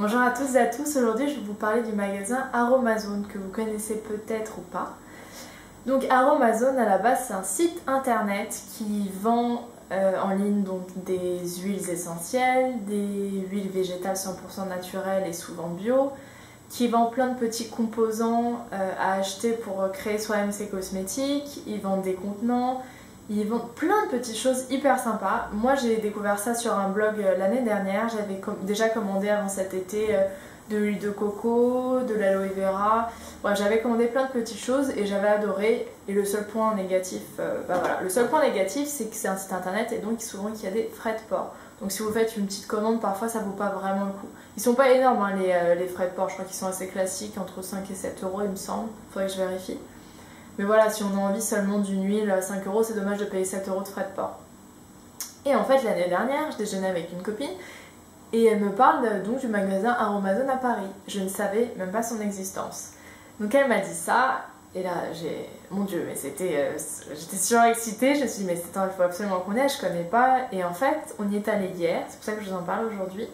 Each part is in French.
Bonjour à tous et à tous, aujourd'hui je vais vous parler du magasin Aromazone que vous connaissez peut-être ou pas. Donc Aromazone à la base c'est un site internet qui vend en ligne donc des huiles essentielles, des huiles végétales 100% naturelles et souvent bio, qui vend plein de petits composants à acheter pour créer soi-même ses cosmétiques. Ils vendent des contenants, ils vendent plein de petites choses hyper sympas. Moi j'ai découvert ça sur un blog l'année dernière. J'avais déjà commandé avant cet été de l'huile de coco, de l'aloe vera. Ouais, j'avais commandé plein de petites choses et j'avais adoré. Et le seul point négatif, le seul point négatif c'est que c'est un site internet et donc souvent qu'il y a des frais de port. Donc si vous faites une petite commande, parfois ça vaut pas vraiment le coup. Ils sont pas énormes hein, les frais de port, je crois qu'ils sont assez classiques, entre 5 et 7 euros il me semble. Faudrait que je vérifie. Mais voilà, si on a envie seulement d'une huile à 5 euros, c'est dommage de payer 7 euros de frais de port. Et en fait, l'année dernière, je déjeunais avec une copine et elle me parle donc du magasin Aromazone à Paris. Je ne savais même pas son existence. Donc elle m'a dit ça, et là, mon Dieu, mais j'étais surexcitée. Je me suis dit, mais il faut absolument qu'on y aille, je connais pas. Et en fait, on y est allé hier, c'est pour ça que je vous en parle aujourd'hui.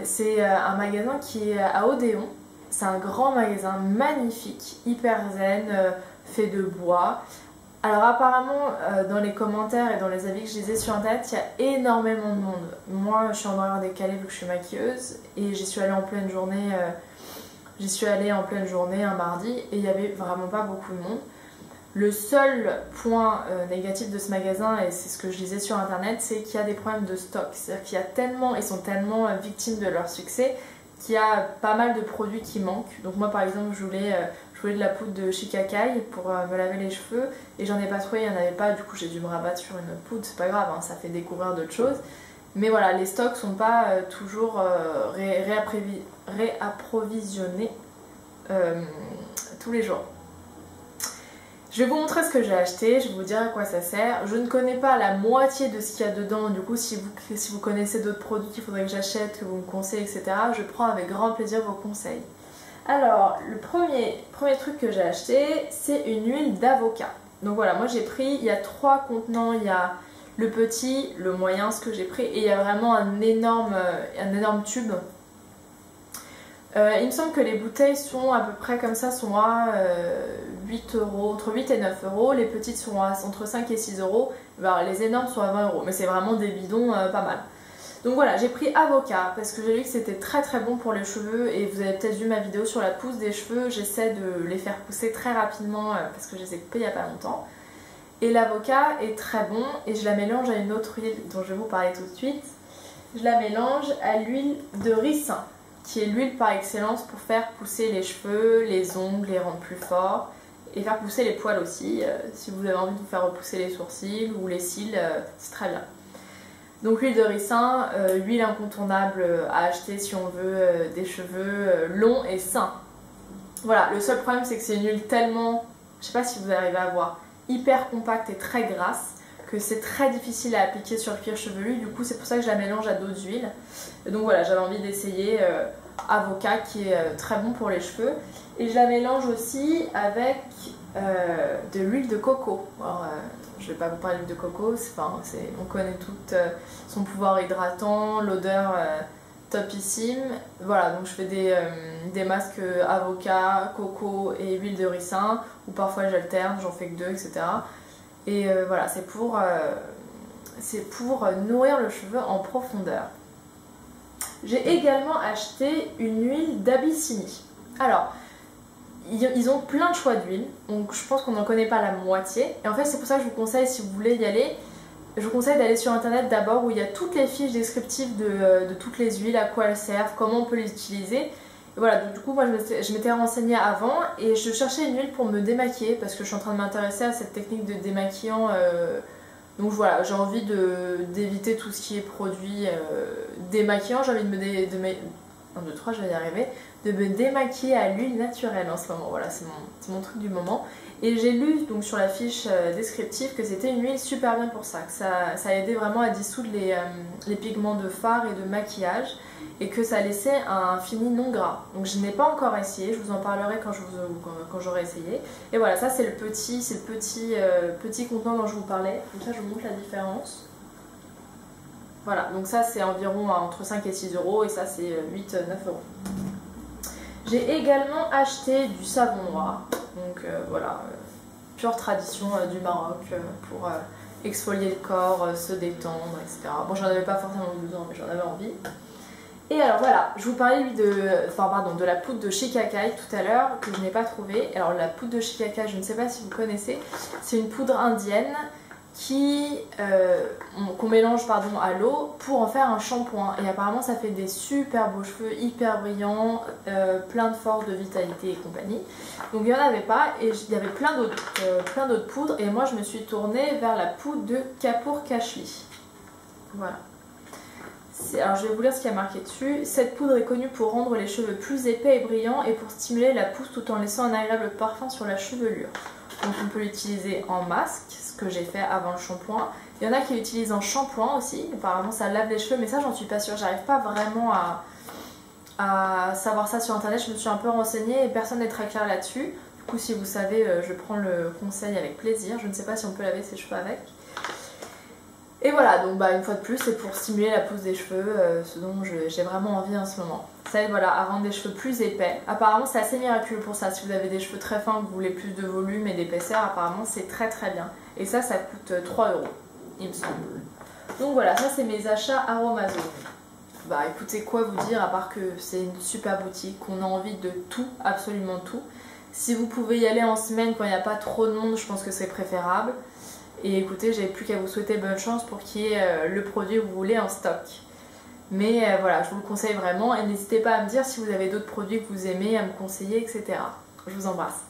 C'est un magasin qui est à Odéon. C'est un grand magasin magnifique, hyper zen, fait de bois. Alors apparemment dans les commentaires et dans les avis que je lisais sur internet, il y a énormément de monde. Moi je suis en horaire décalé vu que je suis maquilleuse et j'y suis allée en pleine journée. Un mardi et il n'y avait vraiment pas beaucoup de monde. Le seul point négatif de ce magasin, et c'est ce que je lisais sur internet, c'est qu'il y a des problèmes de stock. C'est-à-dire qu'il y a tellement, ils sont tellement victimes de leur succès qu'il y a pas mal de produits qui manquent. Donc moi par exemple je voulais de la poudre de Shikakai pour me laver les cheveux et j'en ai pas trouvé, il n'y en avait pas, du coup j'ai dû me rabattre sur une poudre, c'est pas grave, hein, ça fait découvrir d'autres choses. Mais voilà, les stocks sont pas toujours réapprovisionnés tous les jours. Je vais vous montrer ce que j'ai acheté, je vais vous dire à quoi ça sert. Je ne connais pas la moitié de ce qu'il y a dedans, du coup si vous connaissez d'autres produits qu'il faudrait que j'achète, que vous me conseillez, etc., je prends avec grand plaisir vos conseils. Alors, le premier truc que j'ai acheté, c'est une huile d'avocat. Donc voilà, moi j'ai pris, il y a 3 contenants, il y a le petit, le moyen, ce que j'ai pris, et il y a vraiment un énorme tube. Il me semble que les bouteilles sont à peu près comme ça, sont à 8 euros, entre 8 et 9 euros. Les petites sont à entre 5 et 6 euros. Ben, les énormes sont à 20 euros, mais c'est vraiment des bidons pas mal. Donc voilà, j'ai pris avocat parce que j'ai vu que c'était très très bon pour les cheveux et vous avez peut-être vu ma vidéo sur la pousse des cheveux. J'essaie de les faire pousser très rapidement parce que je les ai coupés il n'y a pas longtemps. Et l'avocat est très bon et je la mélange à une autre huile dont je vais vous parler tout de suite. Je la mélange à l'huile de ricin, qui est l'huile par excellence pour faire pousser les cheveux, les ongles, les rendre plus forts et faire pousser les poils aussi. Si vous avez envie de vous faire repousser les sourcils ou les cils, c'est très bien. Donc l'huile de ricin, huile incontournable à acheter si on veut des cheveux longs et sains. Voilà, le seul problème c'est que c'est une huile tellement, je sais pas si vous arrivez à voir, hyper compacte et très grasse que c'est très difficile à appliquer sur le cuir chevelu. Du coup c'est pour ça que je la mélange à d'autres huiles. Et donc voilà, j'avais envie d'essayer avocat qui est très bon pour les cheveux. Et je la mélange aussi avec de l'huile de coco. Alors, je ne vais pas vous parler d'huile de coco, on connaît tout son pouvoir hydratant, l'odeur topissime. Voilà, donc je fais des masques avocat, coco et huile de ricin, ou parfois j'alterne, j'en fais que 2, etc. Et voilà, c'est pour nourrir le cheveu en profondeur. J'ai également acheté une huile d'Abyssinie. Alors, ils ont plein de choix d'huile, donc je pense qu'on n'en connaît pas la moitié. Et en fait c'est pour ça que je vous conseille, si vous voulez y aller, je vous conseille d'aller sur internet d'abord où il y a toutes les fiches descriptives de toutes les huiles, à quoi elles servent, comment on peut les utiliser. Et voilà, donc du coup moi je m'étais renseignée avant et je cherchais une huile pour me démaquiller parce que je suis en train de m'intéresser à cette technique de démaquillant. Donc voilà, j'ai envie d'éviter tout ce qui est produit démaquillant, j'ai envie de me 1, 2, 3, je vais y arriver, de me démaquiller à l'huile naturelle en ce moment. Voilà, c'est mon truc du moment. Et j'ai lu donc sur la fiche descriptive que c'était une huile super bien pour ça, que ça aidait vraiment à dissoudre les pigments de fard et de maquillage et que ça laissait un fini non gras. Donc je n'ai pas encore essayé, je vous en parlerai quand j'aurai essayé. Et voilà, ça c'est le petit contenant dont je vous parlais. Comme ça je vous montre la différence. Voilà, donc ça c'est environ entre 5 et 6 euros et ça c'est 8-9 euros. J'ai également acheté du savon noir, donc voilà, pure tradition du Maroc pour exfolier le corps, se détendre, etc. Bon, j'en avais pas forcément besoin, mais j'en avais envie. Et alors voilà, je vous parlais de la poudre de Shikakai tout à l'heure que je n'ai pas trouvée. Alors la poudre de Shikakai, je ne sais pas si vous connaissez, c'est une poudre indienne qu'on mélange à l'eau pour en faire un shampoing. Et apparemment ça fait des super beaux cheveux, hyper brillants, plein de force, de vitalité et compagnie. Donc il n'y en avait pas et il y avait plein d'autres poudres et moi je me suis tournée vers la poudre de Kapoor Kashli. Voilà. Alors je vais vous lire ce qu'il y a marqué dessus. Cette poudre est connue pour rendre les cheveux plus épais et brillants et pour stimuler la pousse tout en laissant un agréable parfum sur la chevelure. Donc on peut l'utiliser en masque, ce que j'ai fait avant le shampoing. Il y en a qui l'utilisent en shampoing aussi, apparemment ça lave les cheveux, mais ça j'en suis pas sûre, j'arrive pas vraiment à savoir ça sur internet, je me suis un peu renseignée et personne n'est très clair là-dessus. Du coup si vous savez, je prends le conseil avec plaisir, je ne sais pas si on peut laver ses cheveux avec. Et voilà, donc une fois de plus, c'est pour stimuler la pousse des cheveux, ce dont j'ai vraiment envie en ce moment. Ça aide à rendre des cheveux plus épais. Apparemment, c'est assez miraculeux pour ça. Si vous avez des cheveux très fins, que vous voulez plus de volume et d'épaisseur, apparemment, c'est très très bien. Et ça coûte 3 euros, il me semble. Donc voilà, ça c'est mes achats Aromazone. Écoutez, quoi vous dire, à part que c'est une super boutique, qu'on a envie de tout, absolument tout. Si vous pouvez y aller en semaine quand il n'y a pas trop de monde, je pense que c'est préférable. Et écoutez, j'ai plus qu'à vous souhaiter bonne chance pour qu'il y ait le produit que vous voulez en stock. Mais voilà, je vous le conseille vraiment et n'hésitez pas à me dire si vous avez d'autres produits que vous aimez, à me conseiller, etc. Je vous embrasse.